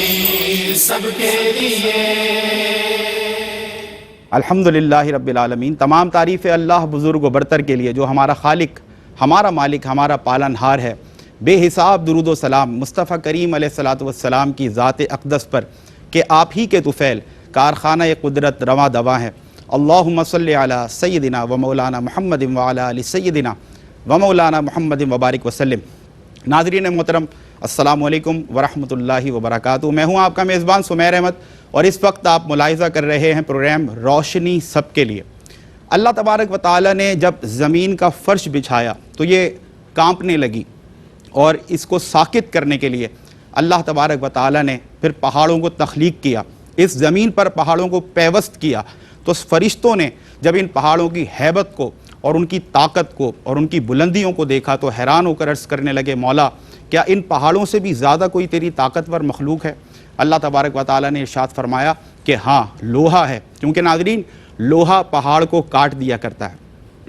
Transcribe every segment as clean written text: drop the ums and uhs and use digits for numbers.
روشنی سب کے لیے۔ الحمدللہ رب العالمین، تمام تعریف اللہ بزرگ و برتر کے لیے جو ہمارا خالق، ہمارا مالک، ہمارا پالنہار ہے۔ بے حساب درود و سلام مصطفیٰ کریم علیہ الصلوۃ والسلام کی ذات اقدس پر کہ آپ ہی کے طفیل کارخانہ قدرت رواں دواں ہے۔ اللہم صلی علی سیدنا و مولانا محمد و علی آل سیدنا و مولانا محمد وبارک وسلم۔ ناظرین محترم، السلام علیکم ورحمۃ اللہ وبرکاتہ۔ میں ہوں آپ کا میزبان سمیر احمد، اور اس وقت آپ ملاحظہ کر رہے ہیں پروگرام روشنی سب کے لیے۔ اللہ تبارک و تعالیٰ نے جب زمین کا فرش بچھایا تو یہ کانپنے لگی، اور اس کو ساکت کرنے کے لیے اللہ تبارک و تعالیٰ نے پھر پہاڑوں کو تخلیق کیا، اس زمین پر پہاڑوں کو پیوست کیا۔ تو فرشتوں نے جب ان پہاڑوں کی ہیبت کو اور ان کی طاقت کو اور ان کی بلندیوں کو دیکھا تو حیران ہو کر عرض کرنے لگے، مولا کیا ان پہاڑوں سے بھی زیادہ کوئی تیری طاقتور مخلوق ہے؟ اللہ تبارک و تعالیٰ نے ارشاد فرمایا کہ ہاں، لوہا ہے، کیونکہ ناظرین لوہا پہاڑ کو کاٹ دیا کرتا ہے۔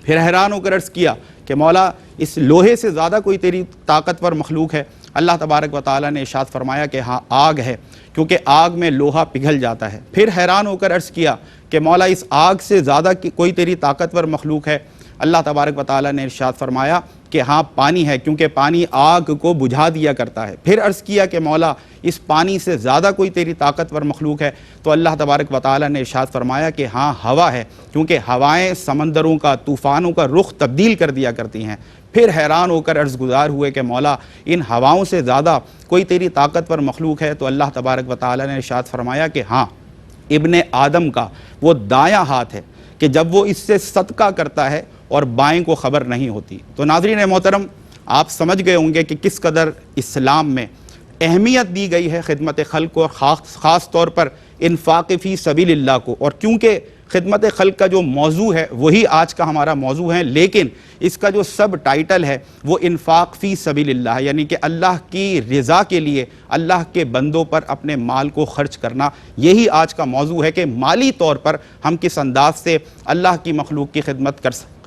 پھر حیران ہو کر عرض کیا کہ مولا اس لوہے سے زیادہ کوئی تیری طاقتور مخلوق ہے؟ اللہ تبارک و تعالیٰ نے ارشاد فرمایا کہ ہاں، آگ ہے، کیونکہ آگ میں لوہا پگھل جاتا ہے۔ پھر حیران ہو کر عرض کیا کہ مولا اس آگ سے زیادہ کوئی تیری طاقتور مخلوق ہے؟ اللہ تبارک و تعالیٰ نے ارشاد فرمایا کہ ہاں، پانی ہے، کیونکہ پانی آگ کو بجھا دیا کرتا ہے۔ پھر عرض کیا کہ مولا اس پانی سے زیادہ کوئی تیری طاقتور مخلوق ہے؟ تو اللہ تبارک و تعالیٰ نے ارشاد فرمایا کہ ہاں، ہوا ہے، کیونکہ ہوائیں سمندروں کا، طوفانوں کا رخ تبدیل کر دیا کرتی ہیں۔ پھر حیران ہو کر عرض گزار ہوئے کہ مولا ان ہواؤں سے زیادہ کوئی تیری طاقتور مخلوق ہے؟ تو اللہ تبارک و تعالیٰ نے ارشاد فرمایا کہ ہاں، ابن آدم کا وہ دایاں ہاتھ ہے کہ جب وہ اس سے صدقہ کرتا ہے اور بائیں کو خبر نہیں ہوتی۔ تو ناظرین محترم، آپ سمجھ گئے ہوں گے کہ کس قدر اسلام میں اہمیت دی گئی ہے خدمت خلق کو، اور خاص طور پر انفاق فی سبیل اللہ کو۔ اور کیونکہ خدمت خلق کا جو موضوع ہے وہی آج کا ہمارا موضوع ہے، لیکن اس کا جو سب ٹائٹل ہے وہ انفاق فی سبیل اللہ، یعنی کہ اللہ کی رضا کے لیے اللہ کے بندوں پر اپنے مال کو خرچ کرنا، یہی آج کا موضوع ہے کہ مالی طور پر ہم کس انداز سے اللہ کی مخلوق کی خدمت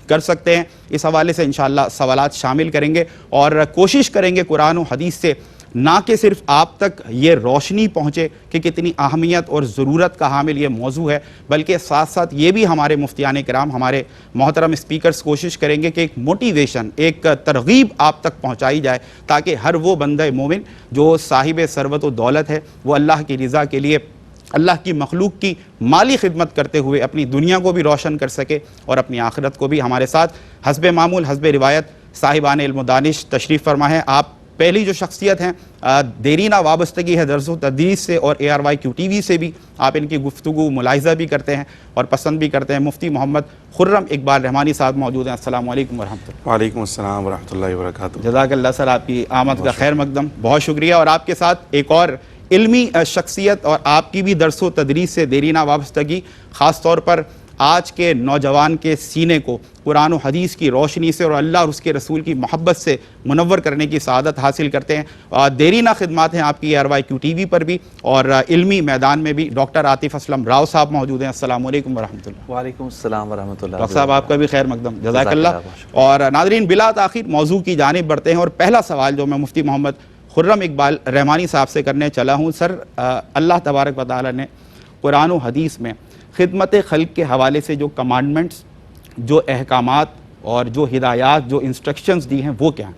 کر سکتے ہیں۔ اس حوالے سے انشاءاللہ سوالات شامل کریں گے اور کوشش کریں گے قرآن و حدیث سے نہ کہ صرف آپ تک یہ روشنی پہنچے کہ کتنی اہمیت اور ضرورت کا حامل یہ موضوع ہے، بلکہ ساتھ ساتھ یہ بھی ہمارے مفتیان کرام، ہمارے محترم اسپیکرز کوشش کریں گے کہ ایک موٹیویشن، ایک ترغیب آپ تک پہنچائی جائے، تاکہ ہر وہ بندہ مومن جو صاحب ثروت و دولت ہے وہ اللہ کی رضا کے لیے اللہ کی مخلوق کی مالی خدمت کرتے ہوئے اپنی دنیا کو بھی روشن کر سکے اور اپنی آخرت کو بھی۔ ہمارے ساتھ حسب معمول، حسب روایت صاحبان علم و دانش تشریف فرما ہے۔ آپ پہلی جو شخصیت ہیں، دیرینہ وابستگی ہے درس و تدریس سے اور ARYQ-TV سے بھی آپ ان کی گفتگو ملاحظہ بھی کرتے ہیں اور پسند بھی کرتے ہیں۔ مفتی محمد خرم اقبال رحمانی صاحب موجود ہیں۔ السلام علیکم ورحمۃ اللہ۔ وعلیکم السلام ورحمۃ اللہ وبرکاتہ۔ جزاک اللہ سر، آپ کی آمد کا خیر مقدم، بہت شکریہ۔ اور آپ کے ساتھ ایک اور علمی شخصیت اور آپ کی بھی درس و تدریس سے دیرینہ وابستگی، خاص طور پر آج کے نوجوان کے سینے کو قرآن و حدیث کی روشنی سے اور اللہ اور اس کے رسول کی محبت سے منور کرنے کی سعادت حاصل کرتے ہیں۔ دیرینہ خدمات ہیں آپ کی ARYQ-TV پر بھی اور علمی میدان میں بھی۔ ڈاکٹر عاطف اسلم راؤ صاحب موجود ہیں۔ السلام علیکم ورحمۃ اللہ۔ وعلیکم السلام ورحمۃ اللہ۔ ڈاکٹر صاحب آپ کا بھی خیر مقدم، جزاک اللہ۔ اور ناظرین بلا تاخیر موضوع کی جانب بڑھتے ہیں، اور پہلا سوال جو میں مفتی محمد خرم اقبال رحمانی صاحب سے کرنے چلا ہوں، سر اللہ تبارک و تعالیٰ نے قرآن و حدیث میں خدمت خلق کے حوالے سے جو کمانڈمنٹس، جو احکامات اور جو ہدایات، جو انسٹرکشنز دی ہیں وہ کیا ہیں؟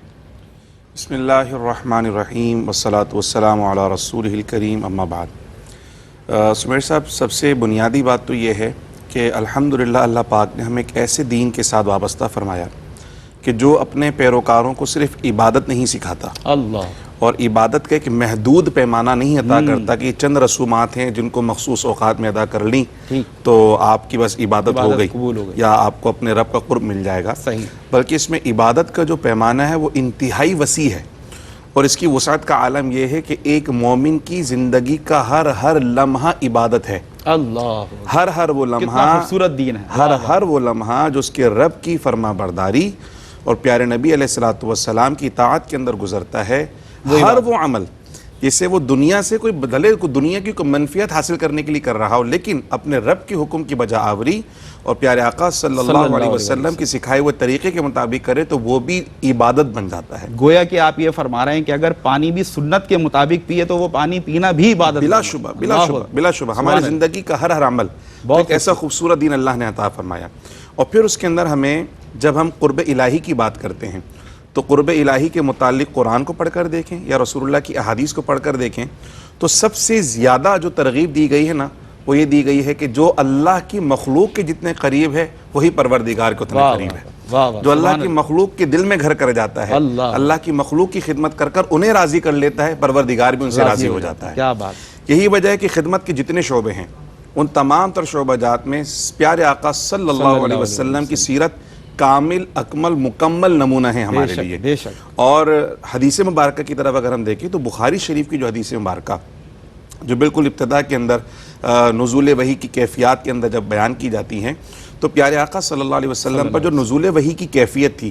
بسم اللہ الرحمن الرحیم والصلاة والسلام علی رسولہ الکریم، اما بعد۔ سمیر صاحب، سب سے بنیادی بات تو یہ ہے کہ الحمدللہ اللہ پاک نے ہمیں ایک ایسے دین کے ساتھ وابستہ فرمایا کہ جو اپنے پیروکاروں کو صرف عبادت نہیں سکھاتا، اللہ، اور عبادت کا ایک محدود پیمانہ نہیں عطا کرتا کہ یہ چند رسومات ہیں جن کو مخصوص اوقات میں ادا کر لیں تو آپ کی بس عبادت ہو گئی یا آپ کو اپنے رب کا قرب مل جائے گا۔ صحیح، بلکہ اس میں عبادت کا جو پیمانہ ہے وہ انتہائی وسیع ہے، اور اس کی وسعت کا عالم یہ ہے کہ ایک مومن کی زندگی کا ہر لمحہ عبادت ہے۔ اللہ، ہر وہ لمحہ خوبصورت دین ہے، ہر وہ لمحہ جو اس کے رب کی فرما برداری اور پیارے نبی علیہ الصلوۃ والسلام کی اطاعت کے اندر گزرتا ہے، ہر وہ عمل جسے وہ دنیا سے کوئی بدلے کو دنیا کی کوئی منفیت حاصل کرنے کے لیے کر رہا ہو، لیکن اپنے رب کے حکم کی بجا آوری اور پیارے آقا صلی اللہ علیہ وسلم کی سکھائے ہوئے طریقے کے مطابق کرے تو وہ بھی عبادت بن جاتا ہے۔ گویا کہ آپ یہ فرما رہے ہیں کہ اگر پانی بھی سنت کے مطابق پیے تو وہ پانی پینا بھی عبادت بلا شبہ بلا شبہ ہماری زندگی کا ہر عمل ایک ایسا خوبصورت دین اللہ نے عطا فرمایا۔ اور پھر اس کے اندر ہمیں جب ہم قرب الہی کی بات کرتے ہیں تو قرب الہی کے متعلق قرآن کو پڑھ کر دیکھیں یا رسول اللہ کی احادیث کو پڑھ کر دیکھیں تو سب سے زیادہ جو ترغیب دی گئی ہے نا وہ یہ دی گئی ہے کہ جو اللہ کی مخلوق کے جتنے قریب ہے وہی پروردگار کے اتنے قریب ہے۔ جو اللہ کی مخلوق کے دل میں گھر کر جاتا ہے، اللہ کی مخلوق کی خدمت کر کر انہیں راضی کر لیتا ہے، پروردگار بھی ان سے راضی ہو جاتا ہے۔ کیا بات! یہی وجہ ہے کہ خدمت کے جتنے شعبے ہیں ان تمام تر شعبہ جات میں پیارے آقا صلی اللہ علیہ وسلم کی سیرت کامل اکمل مکمل نمونہ ہے ہمارے لیے۔ بے شک۔ اور حدیث مبارکہ کی طرف اگر ہم دیکھیں تو بخاری شریف کی جو حدیث مبارکہ جو بالکل ابتدا کے اندر نزول وحی کی کیفیات کے اندر جب بیان کی جاتی ہیں تو پیارے آقا صلی اللہ علیہ وسلم پر جو نزول وحی کی کیفیت تھی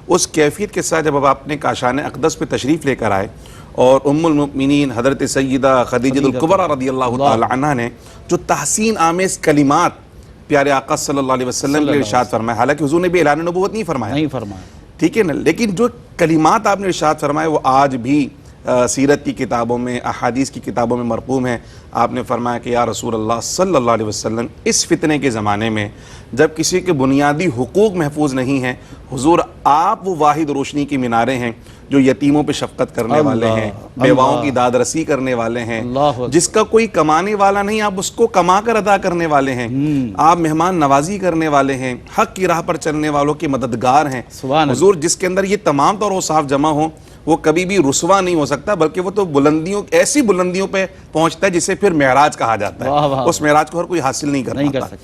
اس کیفیت کے ساتھ جب اب آپ نے کاشان اقدس پہ تشریف لے کر آئے اور ام المؤمنین حضرت سیدہ خدیجہ الکبریٰ رضی اللہ تعالی عنہ نے جو تحسین آمیز کلمات پیارے آقا صلی اللہ علیہ وسلم کے ارشاد فرمائے، حالانکہ حضور نے بھی اعلان نبوت نہیں فرمایا، ٹھیک ہے نا، لیکن جو کلمات آپ نے ارشاد فرمائے وہ آج بھی سیرت کی کتابوں میں احادیث کی کتابوں میں مرقوم ہے۔ آپ نے فرمایا کہ یا رسول اللہ صلی اللہ علیہ وسلم اس فتنے کے زمانے میں جب کسی کے بنیادی حقوق محفوظ نہیں ہیں، حضور آپ وہ واحد روشنی کی میناریں ہیں جو یتیموں پہ شفقت کرنے والے ہیں، بیواؤں کی داد رسی کرنے والے ہیں، جس کا کوئی کمانے والا نہیں آپ اس کو کما کر ادا کرنے والے ہیں، آپ مہمان نوازی کرنے والے ہیں، حق کی راہ پر چلنے والوں کے مددگار ہیں۔ حضور جس کے اندر یہ تمام طور اوصاف جمع ہوں وہ کبھی بھی رسوا نہیں ہو سکتا، بلکہ وہ تو بلندیوں ایسی بلندیوں پہ پہنچتا ہے جسے پھر معراج کہا جاتا ہے۔ اس معراج کو ہر کوئی حاصل نہیں کر پاتا۔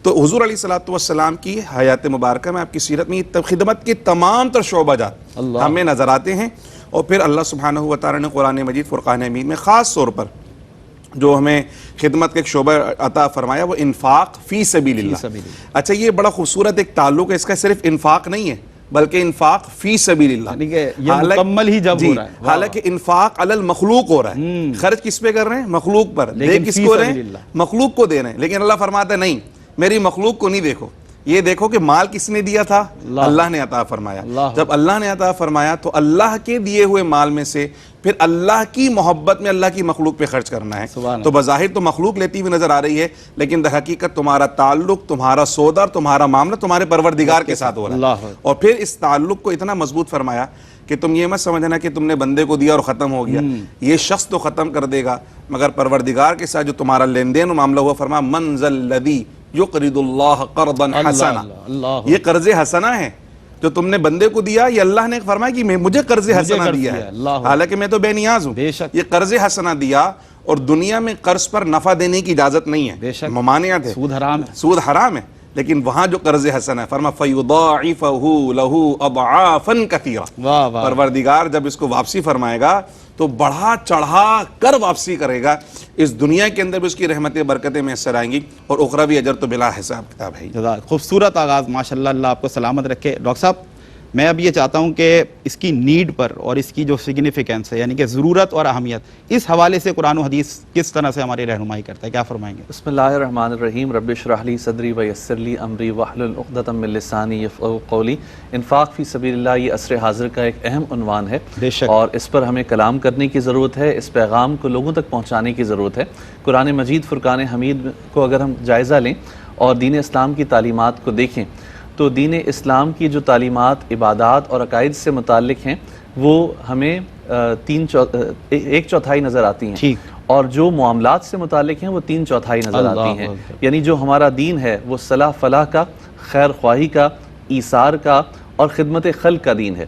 تو حضور علیہ السلام کی حیات مبارکہ میں آپ کی سیرت میں خدمت کے تمام تر شعبہ جات ہمیں نظر آتے ہیں۔ اور پھر اللہ سبحانہ و تعالی نے قرآن مجید فرقان حمید میں خاص طور پر جو ہمیں خدمت کا ایک شعبہ عطا فرمایا وہ انفاق فی سبیل اللہ۔ اچھا یہ بڑا خوبصورت ایک تعلق ہے، اس کا صرف انفاق نہیں ہے بلکہ انفاق فی سبیل اللہ، یہ مکمل ہی جب ہو رہا ہے۔ حالانکہ انفاق علی المخلوق ہو رہا ہے، خرچ کس پہ کر رہے ہیں؟ مخلوق پر۔ دے کس کو رہے ہیں؟ مخلوق کو دے رہے ہیں، لیکن اللہ فرماتا ہے نہیں، میری مخلوق کو نہیں دیکھو، یہ دیکھو کہ مال کس نے دیا تھا؟ اللہ نے عطا فرمایا۔ جب اللہ نے عطا فرمایا تو اللہ کے دیے ہوئے مال میں سے پھر اللہ کی محبت میں اللہ کی مخلوق پہ خرچ کرنا ہے۔ تو بظاہر تو مخلوق لیتی ہوئی نظر آ رہی ہے، لیکن در حقیقت تمہارا تعلق، تمہارا سودا، تمہارا معاملہ تمہارے پروردگار کے ساتھ ہو رہا ہے۔ اور پھر اس تعلق کو اتنا مضبوط فرمایا کہ تم یہ مت سمجھنا کہ تم نے بندے کو دیا اور ختم ہو گیا، یہ شخص تو ختم کر دے گا مگر پروردگار کے ساتھ جو تمہارا لین دین و معاملہ ہوا، فرمایا من ذا الذی یقرض اللہ قرضا حسنا، یہ قرض حسنہ ہے جو تم نے بندے کو دیا، یہ اللہ نے فرمایا کہ مجھے قرض حسنہ دیا ہے، حالانکہ میں تو بے نیاز ہوں، یہ قرض حسنہ دیا۔ اور دنیا میں قرض پر نفع دینے کی اجازت نہیں ہے، ممانعت ہے، سود حرام ہے، لیکن وہاں جو قرض حسنہ ہے فرما فَيُضَاعِفَهُ لَهُ أَضْعَافًا كَثِيرًا، پروردگار جب اس کو واپسی فرمائے گا تو بڑھا چڑھا کر واپسی کرے گا، اس دنیا کے اندر بھی اس کی رحمتیں برکتیں میسر آئیں گی اور اخروی اجر تو بلا حساب کتاب ہے۔ خوبصورت آغاز، ماشاءاللہ، اللہ آپ کو سلامت رکھے۔ ڈاکٹر صاحب میں اب یہ چاہتا ہوں کہ اس کی نیڈ پر اور اس کی جو سگنیفیکنس ہے یعنی کہ ضرورت اور اہمیت، اس حوالے سے قرآن و حدیث کس طرح سے ہماری رہنمائی کرتا ہے، کیا فرمائیں گے؟ بسم اللہ الرحمن الرحیم، رب اشرح لی صدری ویسر لی امری واحلل عقدۃ من لسانی یفقہوا قولی۔ انفاق فی سبیل اللہ یہ عصر حاضر کا ایک اہم عنوان ہے اور اس پر ہمیں کلام کرنے کی ضرورت ہے، اس پیغام کو لوگوں تک پہنچانے کی ضرورت ہے۔ قرآن مجید فرقان حمید کو اگر ہم جائزہ لیں اور دین اسلام کی تعلیمات کو دیکھیں تو دین اسلام کی جو تعلیمات عبادات اور عقائد سے متعلق ہیں وہ ہمیں ایک چوتھائی نظر آتی ہیں، اور جو معاملات سے متعلق ہیں وہ 3/4 نظر آتی ہیں۔ یعنی جو ہمارا دین ہے وہ صلاح فلاح کا، خیر خواہی کا، ایثار کا اور خدمت خلق کا دین ہے،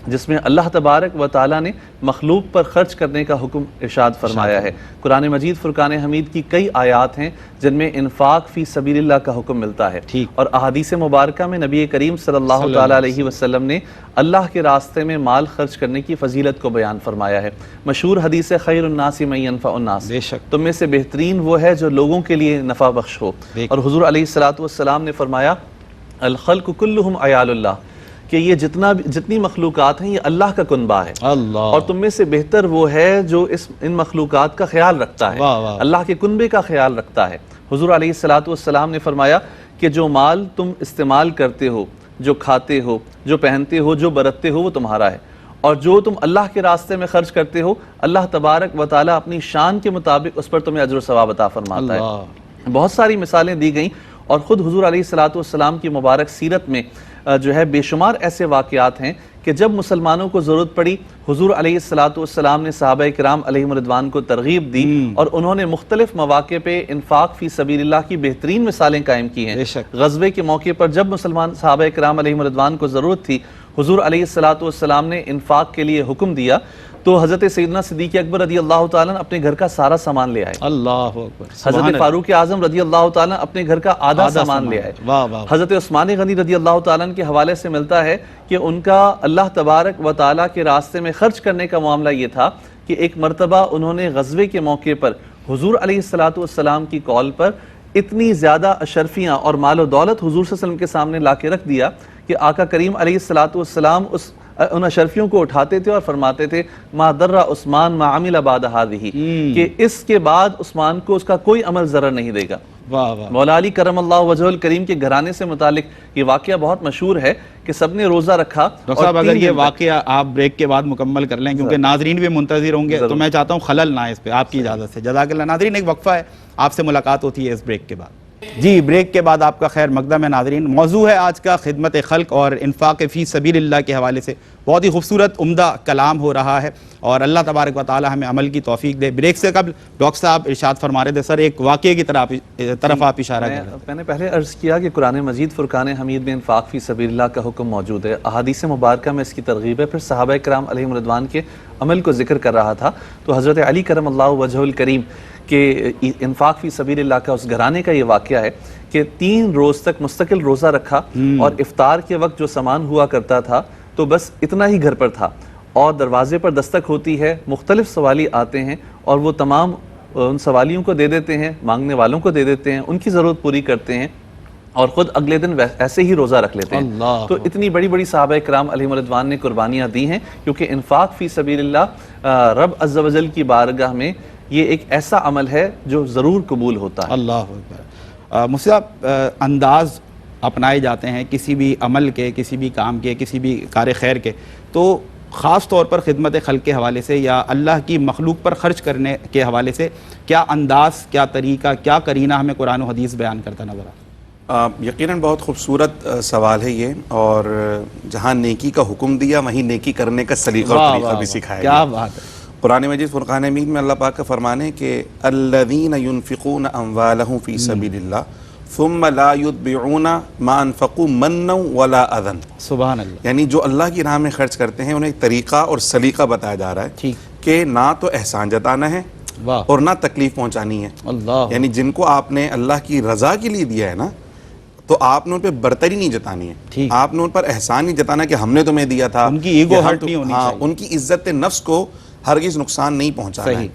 جس میں اللہ تبارک و تعالیٰ نے مخلوق پر خرچ کرنے کا حکم ارشاد فرمایا ہے۔ قرآن مجید فرقان حمید کی کئی آیات ہیں جن میں انفاق فی سبیل اللہ کا حکم ملتا ہے، اور احادیث مبارکہ میں نبی کریم صلی اللہ تعالیٰ علیہ وسلم نے اللہ کے راستے میں مال خرچ کرنے کی فضیلت کو بیان فرمایا ہے۔ مشہور حدیث خیر الناس من ینفع الناس، تم میں سے بہترین وہ ہے جو لوگوں کے لیے نفع بخش ہو۔ اور حضور علیہ الصلوۃ والسلام نے فرمایا الخلق کلہم عیال اللہ، کہ یہ جتنی مخلوقات ہیں یہ اللہ کا کنبہ ہے، اللہ، اور تم میں سے بہتر وہ ہے جو ان مخلوقات کا خیال رکھتا ہے، اللہ کے کنبے کا خیال رکھتا ہے۔ حضور علیہ السلام نے فرمایا کہ جو مال تم استعمال کرتے ہو، جو کھاتے ہو، جو پہنتے ہو، جو برتتے ہو، وہ تمہارا ہے، اور جو تم اللہ کے راستے میں خرچ کرتے ہو اللہ تبارک و تعالیٰ اپنی شان کے مطابق اس پر تمہیں اجر و ثواب عطا فرماتا ہے۔ بہت ساری مثالیں دی گئیں، اور خود حضور علیہ السلام کی مبارک سیرت میں جو ہے بے شمار ایسے واقعات ہیں کہ جب مسلمانوں کو ضرورت پڑی حضور علیہ السلام نے صحابہ کرام علیہم رضوان کو ترغیب دی، اور انہوں نے مختلف مواقع پہ انفاق فی سبیل اللہ کی بہترین مثالیں قائم کی ہیں۔ غزوے کے موقع پر جب مسلمان صحابہ کرام علیہم رضوان کو ضرورت تھی، حضور علیہ السلام نے انفاق کے لیے حکم دیا، تو حضرت سیدنا صدیق اکبر رضی اللہ تعالیٰ اپنے گھر کا سارا سامان لے آئے، اللہ اکبر، حضرت فاروق اعظم رضی اللہ تعالیٰ اپنے گھر کا آدھا سامان لے آئے، حضرت عثمان غنی رضی اللہ تعالیٰ کے حوالے سے ملتا ہے کہ ان کا اللہ تبارک و تعالیٰ کے راستے میں خرچ کرنے کا معاملہ یہ تھا کہ ایک مرتبہ انہوں نے غزوے کے موقع پر حضور علیہ السلام کی کال پر اتنی زیادہ اشرفیاں اور مال و دولت حضور صلی اللہ علیہ وسلم کے سامنے لا کے رکھ دیا کہ آقا کریم علیہ السلام ان اشرفیوں کو اٹھاتے تھے اور فرماتے تھے ما در عثمان ما عمل بعد هذه، کہ اس کے بعد عثمان کو اس کا کوئی عمل ضرر نہیں دے گا۔ مولا علی کرم اللہ وجہ الکریم کے گھرانے سے متعلق یہ واقعہ بہت مشہور ہے کہ سب نے روزہ رکھا۔ ڈاکٹر صاحب اگر یہ واقعہ آپ بریک کے بعد مکمل کر لیں کیونکہ ناظرین بھی منتظر ہوں گے، تو میں چاہتا ہوں خلل نہ آئے اس پہ، آپ کی اجازت سے۔ جزاک اللہ۔ ناظرین ایک وقفہ ہے، آپ سے ملاقات ہوتی ہے اس بریک کے بعد۔ جی بریک کے بعد آپ کا خیر مقدم ہے ناظرین۔ موضوع ہے آج کا خدمت خلق اور انفاق فی سبیل اللہ کے حوالے سے بہت ہی خوبصورت عمدہ کلام ہو رہا ہے، اور اللہ تبارک و تعالی ہمیں عمل کی توفیق دے۔ بریک سے قبل ڈاکٹر صاحب ارشاد فرما رہے تھے سر، ایک واقعے کی طرف آپ اشارہ کر رہے تھے۔ میں نے پہلے عرض کیا کہ قرآن مجید فرقان حمید میں انفاق فی سبیل اللہ کا حکم موجود ہے، احادیث مبارکہ میں اس کی ترغیب ہے، پھر صحابہ کرام علیہم رضوان کے عمل کو ذکر کر رہا تھا، تو حضرت علی کرم اللہ وجہ الکریم کہ انفاق فی سبیل اللہ کا اس گھرانے کا یہ واقعہ ہے کہ 3 روز تک مستقل روزہ رکھا، اور افطار کے وقت جو سامان ہوا کرتا تھا تو بس اتنا ہی گھر پر تھا، اور دروازے پر دستک ہوتی ہے، مختلف سوالی آتے ہیں اور وہ تمام ان سوالیوں کو دے دیتے ہیں، مانگنے والوں کو دے دیتے ہیں، ان کی ضرورت پوری کرتے ہیں، اور خود اگلے دن ایسے ہی روزہ رکھ لیتے ہیں۔ تو اتنی بڑی بڑی صحابہ کرام علیہم رضوان نے قربانیاں دی ہیں، کیونکہ انفاق فی سبیل اللہ رب عز و جل کی بارگاہ میں یہ ایک ایسا عمل ہے جو ضرور قبول ہوتا ہے۔ اللہ اکبر۔ مفتی صاحب، انداز اپنائے جاتے ہیں کسی بھی عمل کے، کسی بھی کام کے، کسی بھی کار خیر کے، تو خاص طور پر خدمت خلق کے حوالے سے یا اللہ کی مخلوق پر خرچ کرنے کے حوالے سے کیا انداز، کیا طریقہ، کیا قرینہ ہمیں قرآن و حدیث بیان کرتا نظر آتا؟ یقیناً بہت خوبصورت سوال ہے یہ، اور جہاں نیکی کا حکم دیا وہیں نیکی کرنے کا سلیقہ اور طریقہ بھی سکھایا گیا۔ کیا بات ہے۔ قرآن مجید فرقان حمید میں اللہ پاک کا فرمان ہے کہ الذین ينفقون اموالهم فی سبیل اللہ ثم لا يتبعون ما انفقوا منا ولا اذى، سبحان اللہ۔ یعنی جو اللہ کی راہ میں خرچ کرتے ہیں انہیں ایک طریقہ اور سلیقہ بتایا جا رہا ہے کہ نہ تو احسان جتانا ہے اور نہ تکلیف پہنچانی ہے۔ اللہ، یعنی جن کو آپ نے اللہ کی رضا کے لیے دیا ہے نا، تو آپ نے ان پہ برتری نہیں جتانی ہے، آپ نے ان پر احسان نہیں جتانا کہ ہم نے تمہیں دیا تھا، ان کی ایگو ہرٹ نہیں ہونی چاہیے، ان کی عزت نفس کو ہرگز نقصان نہیں پہنچانا ہے۔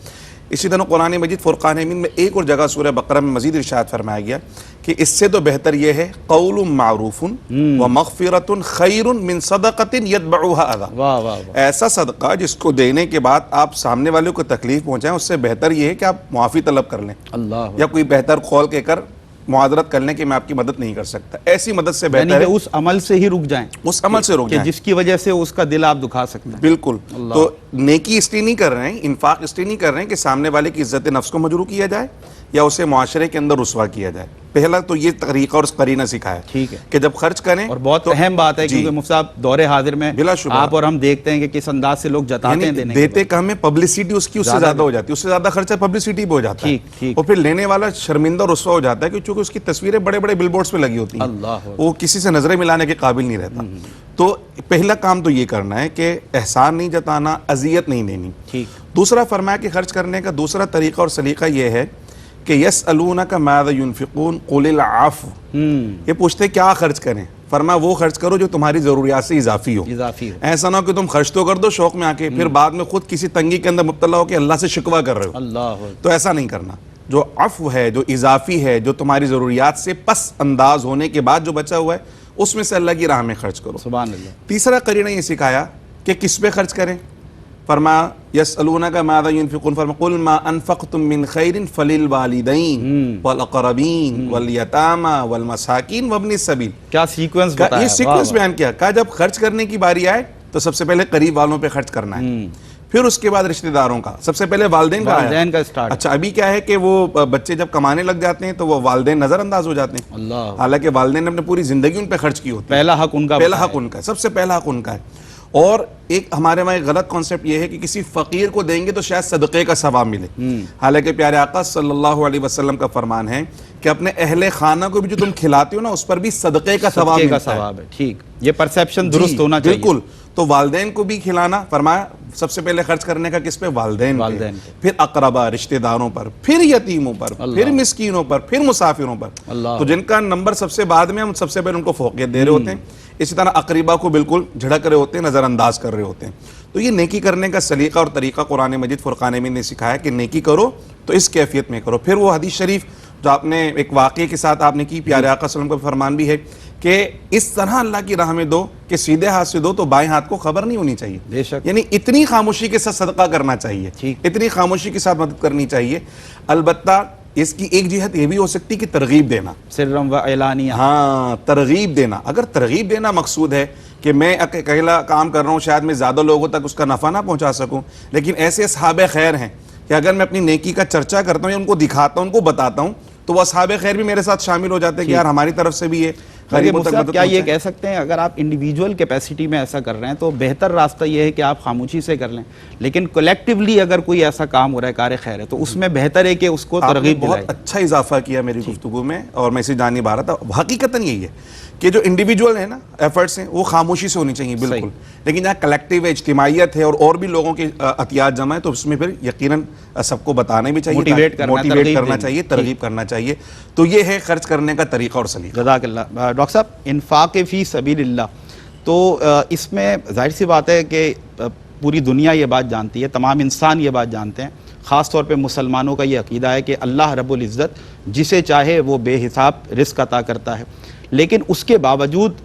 اسی طرح قرآن مجید فرقان حمید میں ایک اور جگہ سورہ بقرہ میں مزید ارشاد فرمایا گیا کہ اس سے تو بہتر یہ ہے قول معروف ومغفرۃ خیر من صدقۃ یتبعها اذی، ایسا صدقہ جس کو دینے کے بعد آپ سامنے والے کو تکلیف پہنچائیں، اس سے بہتر یہ ہے کہ آپ معافی طلب کر لیں، یا کوئی بہتر قول کہہ کر معذرت کر لیں کہ میں آپ کی مدد نہیں کر سکتا۔ ایسی مدد سے بہتر ہے اس عمل سے ہی رک جائیں، اس عمل سے رک جائیں جس کی وجہ سے اس کا دل آپ دکھا سکتے ہیں۔ بالکل۔ تو نیکی اس لیے نہیں کر رہے ہیں، انفاق اس لیے نہیں کر رہے ہیں کہ سامنے والے کی عزت نفس کو مجروح کیا جائے یا اسے معاشرے کے اندر رسوا کیا جائے۔ پہلا تو یہ طریقہ اور قرینہ سکھایا ٹھیک ہے کہ جب خرچ کریں، اور بہت اہم بات ہے کیونکہ مفتی صاحب دور حاضر میں آپ اور ہم دیکھتے ہیں کہ کس انداز سے لوگ جتاتے ہیں، دیتے کم ہے، پبلسٹی اس کی اس سے زیادہ ہو جاتی ہے، اس سے زیادہ خرچہ پبلسٹی پہ ہو جاتا ہے، اور پھر لینے والا شرمندہ اور رسوا ہو جاتا ہے کیونکہ اس کی تصویریں بڑے بڑے بل بورڈز پہ لگی ہوتی ہیں، وہ کسی سے نظریں ملانے کے قابل نہیں رہتا۔ تو پہلا کام تو یہ کرنا ہے کہ احسان نہیں جتانا، اذیت نہیں دینی۔ دوسرا فرمایا کہ خرچ کرنے کا دوسرا طریقہ اور سلیقہ یہ ہے کہ یسألونک ماذا ينفقون قل العفو، یہ پوچھتے کیا خرچ کریں، فرمایا وہ خرچ کرو جو تمہاری ضروریات سے اضافی ہو، ایسا نہ ہو کہ تم خرچ تو کر دو شوق میں آ کے پھر بعد میں خود کسی تنگی کے اندر مبتلا ہو کہ اللہ سے شکوہ کر رہے ہو، تو ایسا نہیں کرنا۔ جو عفو ہے، جو اضافی ہے، جو تمہاری ضروریات سے پس انداز ہونے کے بعد جو بچا ہوا ہے اس میں سے اللہ کی راہ میں خرچ کرو. سبحان اللہ. تیسرا قرینہ یہ سکھایا کہ کس پہ خرچ کریں. فرمایا یسألونک ماذا ينفقون، فرمایا قل ما انفقتم من خیر فللوالدین والاقربین والیتامى والمساکین وابن السبیل. کیا سیکوینس بتایا، یہ سیکوینس بیان کیا. کہا جب خرچ کرنے کی باری آئے تو سب سے پہلے قریب والوں پہ خرچ کرنا ہے، پھر اس کے بعد رشتہ داروں کا، سب سے پہلے والدین کا آیا. اچھا ابھی کیا ہے کہ وہ بچے جب کمانے لگ جاتے ہیں تو وہ والدین نظر انداز ہو جاتے ہیں، حالانکہ والدین نے اپنے پوری زندگی ان پہ خرچ کی ہوتی ہے. پہلا حق ان کا، پہلا حق ان کا ہے، سب سے پہلا حق ان کا ہے. اور ایک ہمارے وہاں ایک غلط کانسیپٹ یہ ہے کہ کسی فقیر کو دیں گے تو شاید صدقے کا ثواب ملے، حالانکہ پیارے آقا صلی اللہ علیہ وسلم کا فرمان ہے کہ اپنے اہل خانہ کو بھی جو تم کھلاتے ہو نا اس پر بھی صدقے کا ثواب ملتا ہے. ٹھیک، یہ پرسیپشن درست ہونا چاہیے. بالکل. تو والدین کو بھی کھلانا، فرمایا سب سے پہلے خرچ کرنے کا کس پہ؟ والدین پہ، پھر اقربا رشتہ داروں پر، پھر یتیموں پر، پھر مسکینوں پر، پھر مسافروں پر. تو جن کا نمبر سب سے بعد میں ہم سب سے پہلے ان کو فوقیت دے رہے ہوتے ہیں. اسی طرح اقربا کو بالکل جھڑک رہے ہوتے ہیں، نظر انداز کر رہے ہوتے ہیں. تو یہ نیکی کرنے کا سلیقہ اور طریقہ قرآن مجید فرقان حمید نے سکھایا کہ نیکی کرو تو اس کیفیت میں کرو. پھر وہ حدیث شریف جو آپ نے ایک واقعے کے ساتھ آپ نے کی، پیارے آقا صلی اللہ علیہ وسلم کا فرمان بھی ہے کہ اس طرح اللہ کی راہ میں دو کہ سیدھے ہاتھ سے دو تو بائیں ہاتھ کو خبر نہیں ہونی چاہیے. بے شک. یعنی اتنی خاموشی کے ساتھ صدقہ کرنا چاہیے، اتنی خاموشی کے ساتھ مدد کرنی چاہیے. البتہ اس کی ایک جہت یہ بھی ہو سکتی کہ ترغیب دینا، سرم و اعلانیہ. ہاں ترغیب دینا. اگر ترغیب دینا مقصود ہے کہ میں اکیلا کام کر رہا ہوں، شاید میں زیادہ لوگوں تک اس کا نفع نہ پہنچا سکوں، لیکن ایسے اصحاب خیر ہیں کہ اگر میں اپنی نیکی کا چرچا کرتا ہوں یا ان کو دکھاتا ہوں، ان کو بتاتا ہوں، تو وہ اصحاب خیر بھی میرے ساتھ شامل ہو جاتے ہیں کہ یار ہماری طرف سے بھی یہ غریبوں تک مدد. کیا یہ کہہ سکتے ہیں اگر آپ انڈیویجول کیپیسٹی میں ایسا کر رہے ہیں تو بہتر راستہ یہ ہے کہ آپ خاموشی سے کر لیں، لیکن کولیکٹیولی اگر کوئی ایسا کام ہو رہا ہے کار خیر ہے تو اس میں بہتر ہے کہ اس کو ترغیب دلائیں. بہت اچھا اضافہ کیا میری گفتگو میں، اور میں اسے جان نہیں پا رہا تھا. حقیقتاً یہی ہے کہ جو انڈیویجول ہیں نا ایفرٹس ہیں وہ خاموشی سے ہونی چاہیے بالکل، لیکن جہاں کلیکٹیو اجتماعیت ہے اور بھی لوگوں کے عطیات جمع ہے تو اس میں پھر یقیناً سب کو بتانا بھی چاہیے، موٹیویٹ کرنا چاہیے، ترغیب کرنا چاہیے. تو یہ ہے خرچ کرنے کا طریقہ اور سلیقہ. جزاک اللہ. ڈاکٹر صاحب انفاق فی سبیل اللہ، تو اس میں ظاہر سی بات ہے کہ پوری دنیا یہ بات جانتی ہے، تمام انسان یہ بات جانتے ہیں، خاص طور پہ مسلمانوں کا یہ عقیدہ ہے کہ اللہ رب العزت جسے چاہے وہ بے حساب رزق عطا کرتا ہے. لیکن اس کے باوجود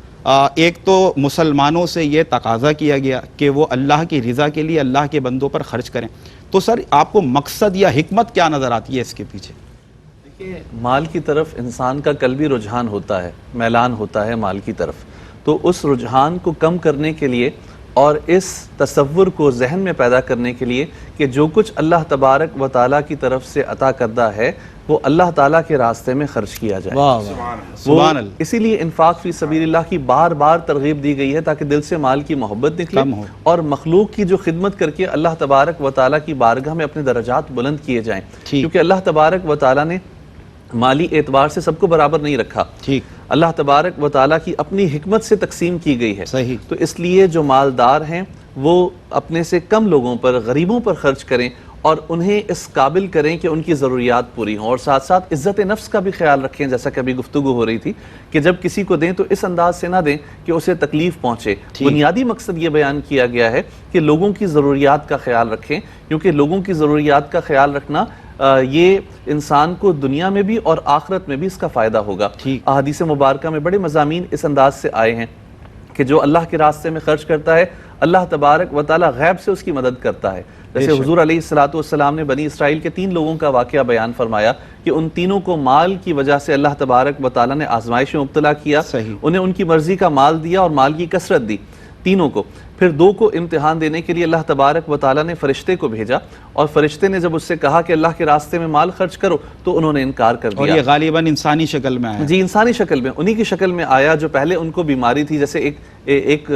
ایک تو مسلمانوں سے یہ تقاضا کیا گیا کہ وہ اللہ کی رضا کے لیے اللہ کے بندوں پر خرچ کریں. تو سر آپ کو مقصد یا حکمت کیا نظر آتی ہے اس کے پیچھے؟ دیکھیے، مال کی طرف انسان کا قلبی رجحان ہوتا ہے، میلان ہوتا ہے مال کی طرف. تو اس رجحان کو کم کرنے کے لیے اور اس تصور کو ذہن میں پیدا کرنے کے لیے کہ جو کچھ اللہ تبارک و تعالیٰ کی طرف سے عطا کردہ ہے وہ اللہ تعالیٰ کے راستے میں خرچ کیا جائے. سبحان اللہ. اسی لیے انفاق فی سبیل اللہ کی بار بار ترغیب دی گئی ہے تاکہ دل سے مال کی محبت نکلے اور مخلوق کی جو خدمت کر کے اللہ تبارک و تعالیٰ کی بارگاہ میں اپنے درجات بلند کیے جائیں. کیونکہ اللہ تبارک و تعالیٰ نے مالی اعتبار سے سب کو برابر نہیں رکھا. اللہ تبارک و تعالیٰ کی اپنی حکمت سے تقسیم کی گئی ہے. تو اس لیے جو مالدار ہیں وہ اپنے سے کم لوگوں پر، غریبوں پر خرچ کریں اور انہیں اس قابل کریں کہ ان کی ضروریات پوری ہوں، اور ساتھ ساتھ عزت نفس کا بھی خیال رکھیں. جیسا کہ ابھی گفتگو ہو رہی تھی کہ جب کسی کو دیں تو اس انداز سے نہ دیں کہ اسے تکلیف پہنچے. بنیادی مقصد یہ بیان کیا گیا ہے کہ لوگوں کی ضروریات کا خیال رکھیں، کیونکہ لوگوں کی ضروریات کا خیال رکھنا یہ انسان کو دنیا میں بھی اور آخرت میں بھی اس کا فائدہ ہوگا. احادیث مبارکہ میں بڑے مضامین اس انداز سے آئے ہیں کہ جو اللہ کے راستے میں خرچ کرتا ہے اللہ تبارک و تعالیٰ غیب سے اس کی مدد کرتا ہے. جیسے حضور علیہ الصلوۃ نے بنی اسرائیل کے 3 لوگوں کا واقعہ بیان فرمایا کہ ان تینوں کو مال کی وجہ سے اللہ تبارک و تعالیٰ نے آزمائش میں مبتلا کیا. انہیں ان کی مرضی کا مال دیا اور مال کی کثرت دی تینوں کو. پھر 2 کو امتحان دینے کے لیے اللہ تبارک و تعالیٰ نے فرشتے کو بھیجا، اور فرشتے نے جب اس سے کہا کہ اللہ کے راستے میں مال خرچ کرو تو انہوں نے انکار کر دیا. اور یہ غالباً انسانی شکل میں آیا. جی انسانی شکل میں، انہی کی شکل میں آیا جو پہلے ان کو بیماری تھی. جیسے ایک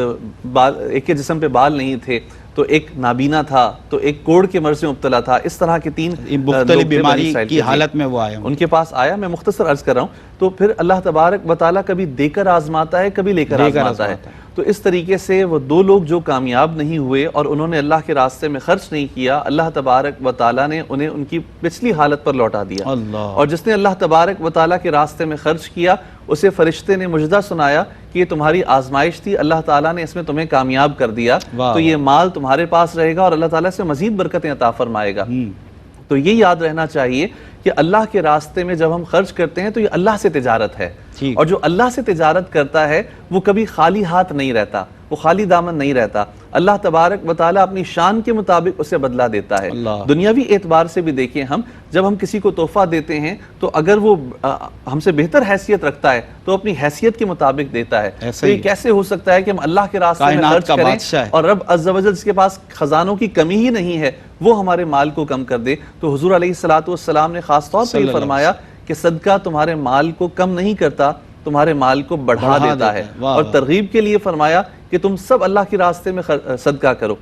کے جسم پہ بال نہیں تھے، تو ایک نابینا تھا، تو ایک کوڑ کے مرض میں مبتلا تھا. اس طرح کے 3 مختلف بیماری کی حالت میں وہ آئے ان کے پاس آیا. میں مختصر عرض کر رہا ہوں. تو پھر اللہ تبارک و تعالیٰ کبھی دے کر آزماتا ہے، کبھی لے کر آزماتا ہے. تو اس طریقے سے وہ 2 لوگ جو کامیاب نہیں ہوئے اور انہوں نے اللہ کے راستے میں خرچ نہیں کیا، اللہ تبارک و تعالیٰ نے انہیں ان کی پچھلی حالت پر لوٹا دیا. اور جس نے اللہ تبارک و تعالیٰ کے راستے میں خرچ کیا اسے فرشتے نے مجدہ سنایا کہ یہ تمہاری آزمائش تھی، اللہ تعالیٰ نے اس میں تمہیں کامیاب کر دیا، تو یہ مال تمہارے پاس رہے گا اور اللہ تعالیٰ سے مزید برکتیں عطا فرمائے گا. تو یہ یاد رہنا چاہیے کہ اللہ کے راستے میں جب ہم خرچ کرتے ہیں تو یہ اللہ سے تجارت ہے، اور جو اللہ سے تجارت کرتا ہے وہ کبھی خالی ہاتھ نہیں رہتا، وہ خالی دامن نہیں رہتا۔ اللہ تبارک و تعالیٰ اپنی شان کے مطابق اسے بدلہ دیتا ہے۔ دنیاوی اعتبار سے بھی دیکھیں، ہم جب ہم کسی کو تحفہ دیتے ہیں تو اگر وہ ہم سے بہتر حیثیت رکھتا ہے تو اپنی حیثیت کے مطابق دیتا ہے۔ تو یہ کیسے ہو سکتا ہے کہ ہم اللہ کے راستے میں خرچ کریں اور رب عز و جل جس کے پاس خزانوں کی کمی ہی نہیں ہے وہ ہمارے مال کو کم کر دے؟ تو حضور علیہ الصلوۃ والسلام نے خاص طور پر یہ فرمایا کہ صدقہ تمہارے مال کو کم نہیں کرتا، تمہارے مال کو بڑھا دیتا ہے، اور ترغیب کے لیے فرمایا کہ تم سب اللہ کے راستے میں صدقہ کرو۔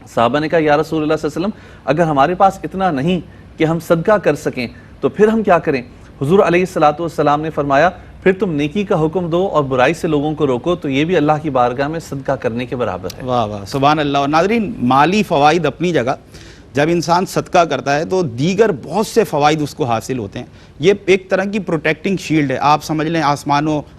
صحابہ نے کہا یا رسول اللہ صلی اللہ علیہ وسلم اگر ہمارے پاس اتنا نہیں کہ ہم صدقہ کر سکیں تو پھر ہم کیا کریں؟ حضور علیہ الصلوۃ والسلام نے فرمایا پھر تم نیکی کا حکم دو اور برائی سے لوگوں کو روکو، تو یہ بھی اللہ کی بارگاہ میں صدقہ کرنے کے برابر ہے۔ واہ واہ، سبحان اللہ۔ اور ناظرین، مالی فوائد اپنی جگہ، جب انسان صدقہ کرتا ہے تو دیگر بہت سے فوائد اس کو حاصل ہوتے ہیں۔ یہ ایک طرح کی پروٹیکٹنگ شیلڈ ہے، آپ سمجھ لیں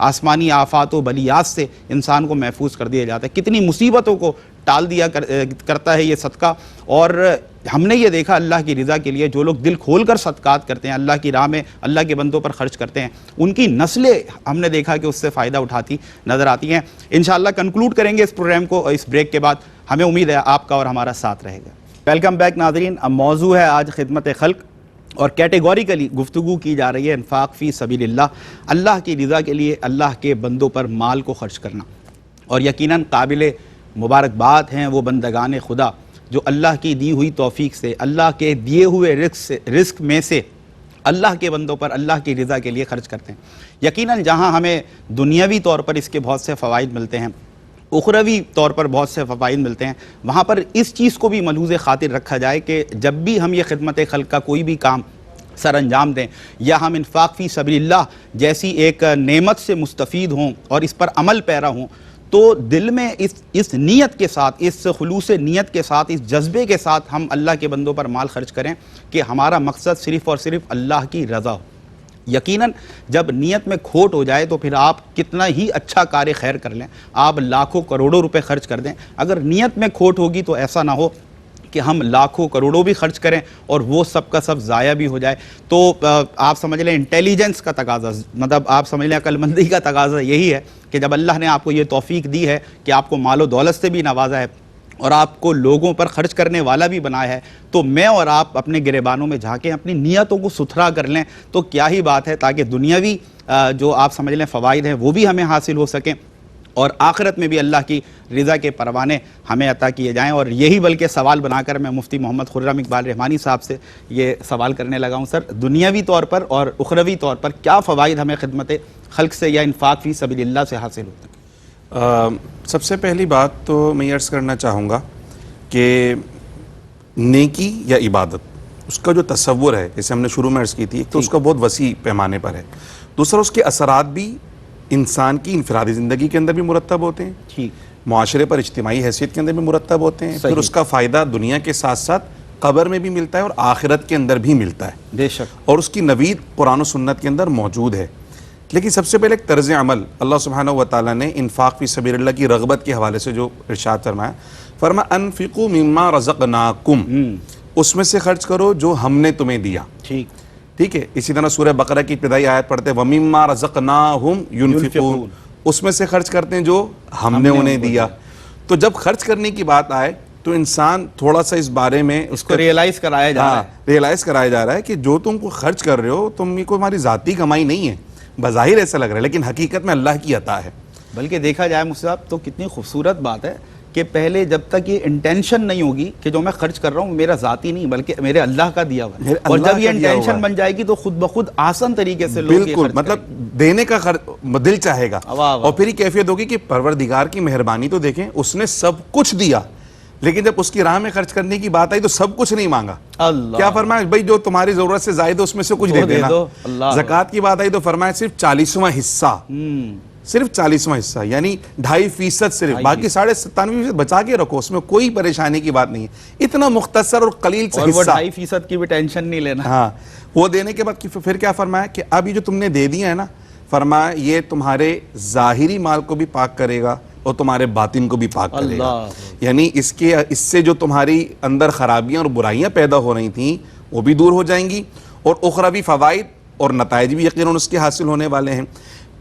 آسمانی آفات و بلیات سے انسان کو محفوظ کر دیا جاتا ہے، کتنی مصیبتوں کو ٹال دیا کرتا ہے یہ صدقہ۔ اور ہم نے یہ دیکھا اللہ کی رضا کے لیے جو لوگ دل کھول کر صدقات کرتے ہیں، اللہ کی راہ میں اللہ کے بندوں پر خرچ کرتے ہیں، ان کی نسلیں ہم نے دیکھا کہ اس سے فائدہ اٹھاتی نظر آتی ہیں۔ انشاءاللہ کنکلوڈ کریں گے اس پروگرام کو اس بریک کے بعد، ہمیں امید ہے آپ کا اور ہمارا ساتھ رہے گا۔ ویلکم بیک ناظرین، اب موضوع ہے آج خدمت خلق، اور کیٹیگوریکلی گفتگو کی جا رہی ہے انفاق فی سبیل اللہ کی رضا کے لیے اللہ کے بندوں پر مال کو خرچ کرنا۔ اور یقیناً قابل مبارکباد ہیں وہ بندگان خدا جو اللہ کی دی ہوئی توفیق سے، اللہ کے دیے ہوئے رزق میں سے اللہ کے بندوں پر اللہ کی رضا کے لیے خرچ کرتے ہیں۔ یقیناً جہاں ہمیں دنیاوی طور پر اس کے بہت سے فوائد ملتے ہیں، اخروی طور پر بہت سے فوائد ملتے ہیں، وہاں پر اس چیز کو بھی ملحوظ خاطر رکھا جائے کہ جب بھی ہم یہ خدمت خلق کا کوئی بھی کام سر انجام دیں یا ہم انفاق فی سبیل اللہ جیسی ایک نعمت سے مستفید ہوں اور اس پر عمل پیرا ہوں، تو دل میں اس نیت کے ساتھ، اس خلوص نیت کے ساتھ، اس جذبے کے ساتھ ہم اللہ کے بندوں پر مال خرچ کریں کہ ہمارا مقصد صرف اور صرف اللہ کی رضا ہو۔ یقیناً جب نیت میں کھوٹ ہو جائے تو پھر آپ کتنا ہی اچھا کار خیر کر لیں، آپ لاکھوں کروڑوں روپے خرچ کر دیں، اگر نیت میں کھوٹ ہوگی تو ایسا نہ ہو کہ ہم لاکھوں کروڑوں بھی خرچ کریں اور وہ سب کا سب ضائع بھی ہو جائے۔ تو آپ سمجھ لیں انٹیلیجنس کا تقاضا، مطلب آپ سمجھ لیں عقل مندی کا تقاضا یہی ہے کہ جب اللہ نے آپ کو یہ توفیق دی ہے کہ آپ کو مال و دولت سے بھی نوازا ہے اور آپ کو لوگوں پر خرچ کرنے والا بھی بنایا ہے، تو میں اور آپ اپنے گریبانوں میں جھانکیں، اپنی نیتوں کو ستھرا کر لیں تو کیا ہی بات ہے، تاکہ دنیاوی جو آپ سمجھ لیں فوائد ہیں وہ بھی ہمیں حاصل ہو سکیں اور آخرت میں بھی اللہ کی رضا کے پروانے ہمیں عطا کیے جائیں۔ اور یہی بلکہ سوال بنا کر میں مفتی محمد خرم اقبال رحمانی صاحب سے یہ سوال کرنے لگا ہوں، سر دنیاوی طور پر اور اخروی طور پر کیا فوائد ہمیں خدمت خلق سے یا انفاق فی سبیل اللہ سے حاصل ہوتے ہیں؟ سب سے پہلی بات تو میں عرض کرنا چاہوں گا کہ نیکی یا عبادت اس کا جو تصور ہے، جیسے ہم نے شروع میں عرض کی تھی، ایک تو اس کا بہت وسیع پیمانے پر ہے، دوسرا اس کے اثرات بھی انسان کی انفرادی زندگی کے اندر بھی مرتب ہوتے ہیں، معاشرے پر اجتماعی حیثیت کے اندر بھی مرتب ہوتے ہیں، پھر اس کا فائدہ دنیا کے ساتھ ساتھ قبر میں بھی ملتا ہے اور آخرت کے اندر بھی ملتا ہے، بے شک، اور اس کی نوید قرآن و سنت کے اندر موجود ہے۔ لیکن سب سے پہلے ایک طرز عمل اللہ سبحانہ و تعالیٰ نے انفاق فی سبیل اللہ کی رغبت کے حوالے سے جو ارشاد فرمایا انفقوا مما رزقناکم، اس میں سے خرچ کرو جو ہم نے تمہیں دیا، ٹھیک ہے۔ اسی طرح سورہ بقرہ کی ابتدائی آیت پڑھتے وَمِمَّا رَزَقْنَاهُمْ يُنْفِقُونَ، اس میں سے خرچ کرتے ہیں جو ہم نے انہیں دیا۔ تو جب خرچ کرنے کی بات آئے تو انسان تھوڑا سا اس بارے میں اس کو ریئلائز کرایا جا رہا ہے کہ جو تم کو خرچ کر رہے ہو تم یہ کوئی ہماری ذاتی کمائی نہیں ہے، بظاہر ایسا لگ رہا ہے لیکن حقیقت میں اللہ کی عطا ہے۔ بلکہ دیکھا جائے مفتی صاحب تو کتنی خوبصورت بات ہے کہ پہلے جب تک یہ انٹینشن نہیں ہوگی کہ جو میں خرچ کر رہا ہوں میرا ذاتی نہیں بلکہ میرے اللہ کا دیا ہوا ہے، اور جب یہ انٹینشن بن جائے گی تو خود بخود آسان طریقے سے لوگ بالکل مطلب دینے کا دل چاہے گا، اور پھر یہ کیفیت ہوگی کہ پروردگار کی مہربانی تو دیکھیں، اس نے سب کچھ دیا لیکن جب اس کی راہ میں خرچ کرنے کی بات آئی تو سب کچھ نہیں مانگا۔ کیا فرمایا بھائی جو تمہاری ضرورت سے زائد ہے اس میں سے کچھ دے دینا۔ زکوٰۃ کی بات آئی تو فرمایا صرف 40واں حصہ، صرف 40واں حصہ یعنی 2.5% صرف، باقی 97% بچا کے رکھو، اس میں کوئی پریشانی کی بات نہیں ہے۔ اتنا مختصر اور قلیل سا حصہ، 2.5% کی بھی ٹینشن نہیں لینا۔ ہاں، وہ دینے کے بعد پھر کیا فرمایا کہ اب یہ جو تم نے دے دیا ہے نا، فرمایا یہ تمہارے ظاہری مال کو بھی پاک کرے گا اور تمہارے باطن کو بھی پاک کرے گا، یعنی اس سے جو تمہاری اندر خرابیاں اور برائیاں پیدا ہو رہی تھیں وہ بھی دور ہو جائیں گی، اور اخروی فوائد اور نتائج بھی یقیناً اس کے حاصل ہونے والے ہیں۔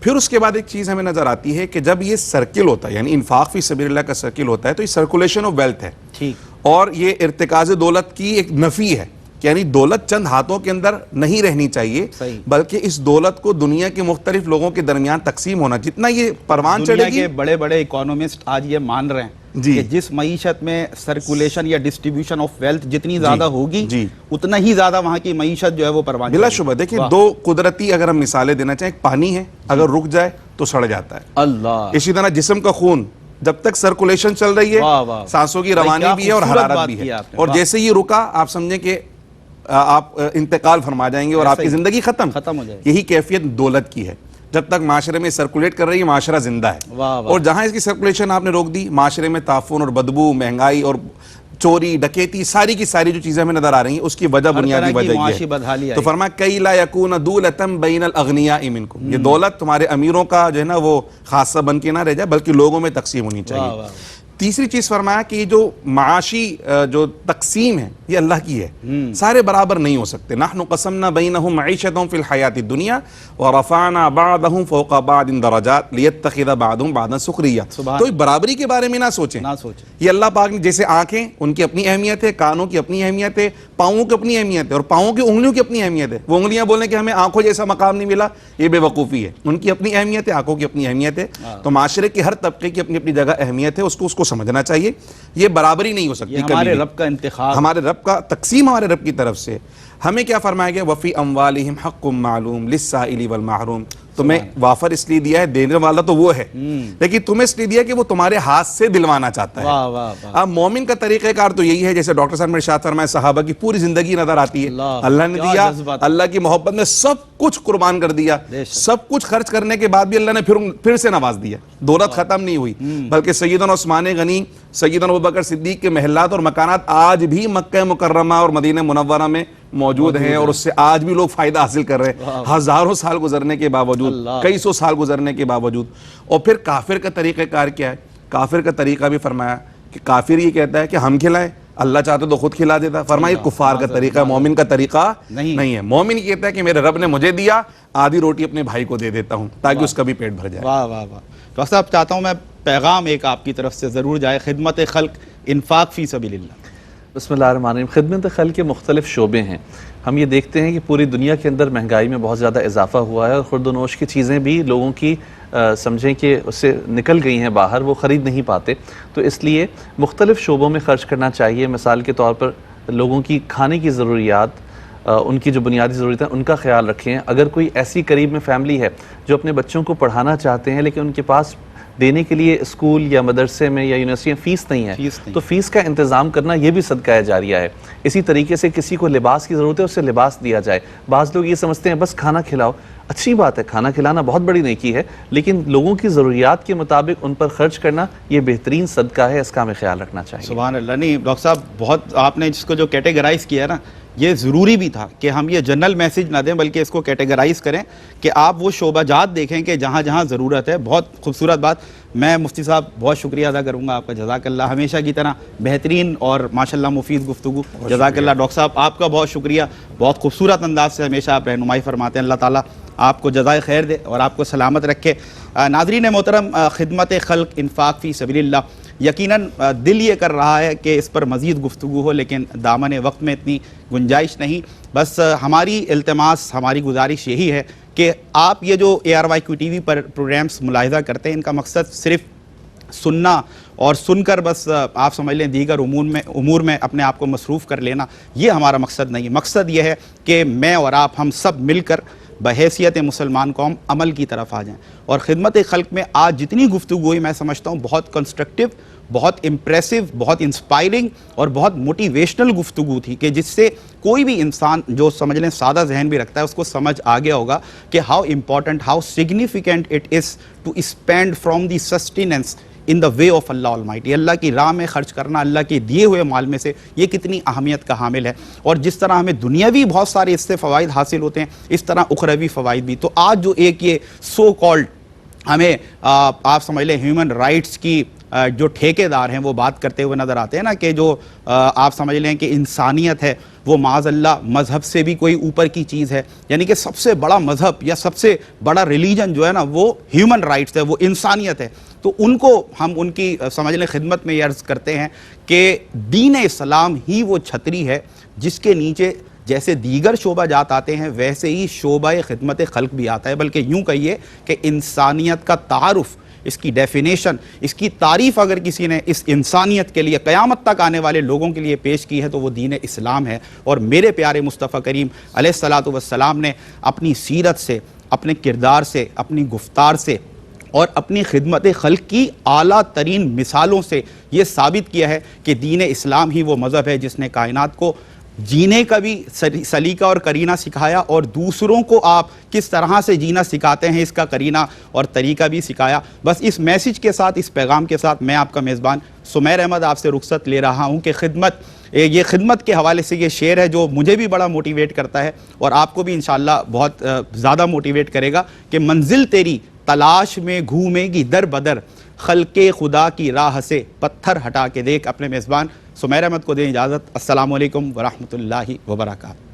پھر اس کے بعد ایک چیز ہمیں نظر آتی ہے کہ جب یہ سرکل ہوتا ہے، یعنی انفاق فی سبیل اللہ کا سرکل ہوتا ہے، تو یہ سرکولیشن آف ویلتھ ہے، اور یہ ارتکاز دولت کی ایک نفی ہے، یعنی دولت چند ہاتھوں کے اندر نہیں رہنی چاہیے، بلکہ اس دولت کو دنیا کے مختلف لوگوں کے درمیان تقسیم ہونا، جتنا یہ پروان چڑھے گی۔ دنیا کے بڑے بڑے اکانومسٹ آج یہ مان رہے ہیں کہ جس معیشت میں سرکولیشن یا ڈسٹریبیوشن آف ویلتھ جتنی زیادہ ہوگی اتنا ہی زیادہ وہاں کی معیشت جو ہے وہ پروان بلا شبہ۔ دیکھیں دو قدرتی اگر ہم مثالیں دینا چاہیں، ایک پانی ہے، اگر رک جائے تو سڑ جاتا ہے، اللہ۔ اسی طرح جسم کا خون جب تک سرکولیشن چل رہی ہے، سانسوں کی روانی بھی ہے اور حرارت بھی ہے، اور جیسے یہ رکا آپ سمجھیں کہ آپ انتقال فرما جائیں گے اور آپ کی زندگی ختم ہو جائے گی۔ یہی کیفیت دولت کی ہے، جب تک معاشرے میں سرکولیٹ کر رہی ہے معاشرہ زندہ ہے، اور جہاں اس کی سرکولیشن آپ نے روک دی، معاشرے میں تعفن اور بدبو، مہنگائی اور چوری ڈکیتی، ساری کی ساری جو چیزیں ہمیں نظر آ رہی ہیں، اس کی وجہ بنیادی وجہ یہ ہے۔ تو فرمایا کئی لا یکون دولۃ بین الاغنیاء منکم، یہ دولت تمہارے امیروں کا جو ہے نا وہ خاصہ بن کے نہ رہ جائے بلکہ لوگوں میں تقسیم ہونی چاہیے۔ تیسری چیز فرمایا کہ یہ جو معاشی جو تقسیم ہے یہ اللہ کی ہے، سارے برابر نہیں ہو سکتے۔ نحن قسمنا بینہم معیشتہم فی الحیاۃ الدنیا ورفعنا بعضہم فوق بعض درجات لیتخذ بعضہم بعضا سخریہ۔ تو برابری کے بارے میں نہ سوچیں، یہ اللہ پاک نے جیسے آنکھیں ان کی اپنی اہمیت ہے، کانوں کی اپنی اہمیت ہے، پاؤں کی اپنی اہمیت ہے، اور پاؤں کی انگلیوں کی اپنی اہمیت ہے۔ وہ انگلیاں بولیں کہ ہمیں آنکھوں جیسا مقام نہیں ملا، یہ بے وقوفی ہے، ان کی اپنی اہمیت ہے، آنکھوں کی اپنی اہمیت ہے۔ تو معاشرے کے ہر طبقے کی اپنی اپنی جگہ اہمیت ہے، اس کو سمجھنا چاہیے۔ یہ برابری نہیں ہو سکتی، ہمارے رب کا انتخاب، ہمارے رب کا تقسیم، ہمارے رب کی طرف سے۔ ہمیں کیا فرمایا گیا؟ وفی اموالہم حق معلوم للسائل والمحروم، تمہیں وافر اس لیے دیا ہے، دینے والا تو وہ ہے، لیکن تمہیں اس لیے دیا کہ وہ تمہارے ہاتھ سے دلوانا چاہتا ہے۔ اب مومن کا طریقہ کار تو یہی ہے، جیسے ڈاکٹر صاحب نے ارشاد فرمایا صحابہ کی پوری زندگی نظر آتی ہے، اللہ نے دیا، اللہ کی محبت میں سب کچھ قربان کر دیا، سب کچھ خرچ کرنے کے بعد بھی اللہ نے پھر سے نواز دیا، دولت ختم نہیں ہوئی، بلکہ سیدنا عثمان غنی، سیدنا ابوبکر صدیق کے محلات اور مکانات آج بھی مکہ مکرمہ اور مدینہ منورہ میں موجود ہیں، اور اس سے آج بھی لوگ فائدہ حاصل کر رہے ہیں، ہزاروں سال گزرنے کے باوجود، کئی سو سال گزرنے کے باوجود۔ اور پھر کافر کا طریقہ کار کیا ہے؟ کافر کا طریقہ بھی فرمایا کہ کافر یہ کہتا ہے کہ ہم کھلائیں، اللہ چاہتا تو خود کھلا دیتا۔ فرمایا کفار کا طریقہ، مومن کا طریقہ نہیں ہے۔ مومن یہ کہتا ہے کہ میرے رب نے مجھے دیا، آدھی روٹی اپنے بھائی کو دے دیتا ہوں تاکہ اس کا بھی پیٹ بھر جائے۔ واہ واہ واہ۔ ڈاکٹر صاحب چاہتا ہوں میں پیغام ایک آپ کی طرف سے ضرور جائے، خدمت خلق، انفاق فی سبیل اللہ۔ بسم اللہ الرحمن الرحیم۔ خدمت خلق کے مختلف شعبے ہیں۔ ہم یہ دیکھتے ہیں کہ پوری دنیا کے اندر مہنگائی میں بہت زیادہ اضافہ ہوا ہے، اور خورد و نوش کی چیزیں بھی لوگوں کی سمجھیں کہ اس سے نکل گئی ہیں باہر، وہ خرید نہیں پاتے، تو اس لیے مختلف شعبوں میں خرچ کرنا چاہیے۔ مثال کے طور پر لوگوں کی کھانے کی ضروریات، ان کی جو بنیادی ضرورتیں ان کا خیال رکھیں۔ اگر کوئی ایسی قریب میں فیملی ہے جو اپنے بچوں کو پڑھانا چاہتے ہیں لیکن ان کے پاس دینے کے لیے اسکول یا مدرسے میں یا یونیورسٹی میں فیس نہیں ہے، تو فیس کا انتظام کرنا یہ بھی صدقہ جاریہ ہے۔ اسی طریقے سے کسی کو لباس کی ضرورت ہے، اسے لباس دیا جائے۔ بعض لوگ یہ سمجھتے ہیں بس کھانا کھلاؤ، اچھی بات ہے، کھانا کھلانا بہت بڑی نیکی ہے، لیکن لوگوں کی ضروریات کے مطابق ان پر خرچ کرنا یہ بہترین صدقہ ہے، اس کا ہمیں خیال رکھنا چاہیے۔ سبحان اللہ۔ نہیں ڈاکٹر صاحب، بہت آپ نے جس کو جو کیٹیگرائز کیا ہے نا، یہ ضروری بھی تھا کہ ہم یہ جنرل میسیج نہ دیں بلکہ اس کو کیٹیگرائز کریں کہ آپ وہ شعبہ جات دیکھیں کہ جہاں جہاں ضرورت ہے۔ بہت خوبصورت بات۔ میں مفتی صاحب بہت شکریہ ادا کروں گا آپ کا، جزاک اللہ، ہمیشہ کی طرح بہترین اور ماشاءاللہ مفید گفتگو، جزاک اللہ۔ ڈاکٹر صاحب آپ کا بہت شکریہ، بہت خوبصورت انداز سے ہمیشہ آپ رہنمائی فرماتے ہیں، اللہ تعالیٰ آپ کو جزائے خیر دے اور آپ کو سلامت رکھے۔ ناظرین محترم، خدمت خلق، انفاق فی سبیل اللہ، یقیناً دل یہ کر رہا ہے کہ اس پر مزید گفتگو ہو، لیکن دامن وقت میں اتنی گنجائش نہیں۔ بس ہماری التماس، ہماری گزارش یہی ہے کہ آپ یہ جو ARYQ TV پر پروگرامز ملاحظہ کرتے ہیں، ان کا مقصد صرف سننا اور سن کر بس آپ سمجھ لیں دیگر امور میں اپنے آپ کو مصروف کر لینا، یہ ہمارا مقصد نہیں۔ مقصد یہ ہے کہ میں اور آپ، ہم سب مل کر بحیثیت مسلمان قوم عمل کی طرف آ جائیں۔ اور خدمت خلق میں آج جتنی گفتگو ہوئی، میں سمجھتا ہوں بہت کنسٹرکٹیو، بہت امپریسو، بہت انسپائرنگ اور بہت موٹیویشنل گفتگو تھی کہ جس سے کوئی بھی انسان جو سمجھ لیں سادہ ذہن بھی رکھتا ہے، اس کو سمجھ آ گیا ہوگا کہ how important, how significant it is to spend from the sustenance in the way of اللہ آلمائٹی۔ اللہ کی راہ میں خرچ کرنا، اللہ کے دیے ہوئے مال میں سے، یہ کتنی اہمیت کا حامل ہے۔ اور جس طرح ہمیں دنیاوی بہت سارے اس سے فوائد حاصل ہوتے ہیں، اس طرح اخروی فوائد بھی۔ تو آج جو ایک یہ سو کالڈ ہمیں آپ سمجھ لیں ہیومن رائٹس کی جو ٹھیکیدار ہیں وہ بات کرتے ہوئے نظر آتے ہیں نا کہ جو آپ سمجھ لیں کہ انسانیت ہے وہ معاذ اللہ مذہب سے بھی کوئی اوپر کی چیز ہے، یعنی کہ سب سے بڑا مذہب یا سب سے بڑا ریلیجن جو ہے نا وہ ہیومن رائٹس ہے، وہ انسانیت ہے. تو ان کو ہم ان کی سمجھ لیں خدمت میں یہ عرض کرتے ہیں کہ دین اسلام ہی وہ چھتری ہے جس کے نیچے جیسے دیگر شعبہ جات آتے ہیں ویسے ہی شعبہ خدمت خلق بھی آتا ہے، بلکہ یوں کہیے کہ انسانیت کا تعارف، اس کی ڈیفینیشن، اس کی تعریف اگر کسی نے اس انسانیت کے لیے قیامت تک آنے والے لوگوں کے لیے پیش کی ہے تو وہ دین اسلام ہے. اور میرے پیارے مصطفیٰ کریم علیہ الصلاۃ والسلام نے اپنی سیرت سے، اپنے کردار سے، اپنی گفتار سے اور اپنی خدمت خلق کی اعلیٰ ترین مثالوں سے یہ ثابت کیا ہے کہ دین اسلام ہی وہ مذہب ہے جس نے کائنات کو جینے کا بھی سلیقہ اور کرینہ سکھایا اور دوسروں کو آپ کس طرح سے جینا سکھاتے ہیں اس کا کرینہ اور طریقہ بھی سکھایا. بس اس میسج کے ساتھ، اس پیغام کے ساتھ میں آپ کا میزبان سمیر احمد آپ سے رخصت لے رہا ہوں کہ یہ خدمت کے حوالے سے یہ شعر ہے جو مجھے بھی بڑا موٹیویٹ کرتا ہے اور آپ کو بھی انشاءاللہ بہت زیادہ موٹیویٹ کرے گا کہ منزل تیری تلاش میں گھومے گی در بدر، خلق خدا کی راہ سے پتھر ہٹا کے دیکھ. اپنے میزبان سمیر احمد کو دیں اجازت. السلام علیکم ورحمۃ اللہ وبرکاتہ.